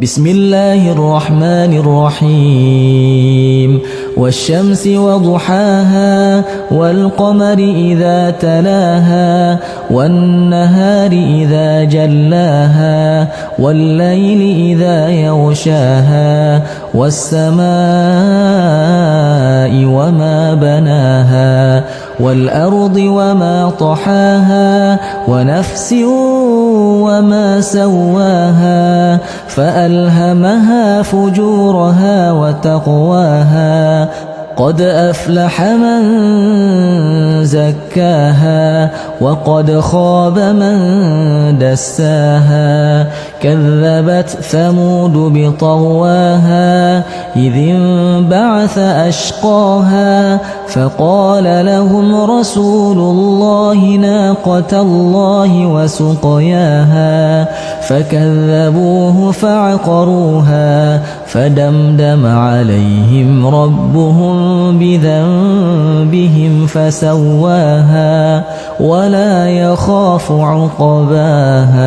بسم الله الرحمن الرحيم والشمس وضحاها والقمر إذا تلاها والنهار إذا جلاها والليل إذا يغشاها والسماء وما بناها والأرض وما طحاها ونفس وما سواها فألهمها فجورها وتقواها قد أفلح من زكاها وقد خاب من دساها كذبت ثمود بطغواها إذ انبعث أشقاها فقال لهم رسول الله ناقة الله وسقياها فكذبوه فعقروها فدمدم عليهم ربهم بذنبهم فسواها ولا يخاف عقباها.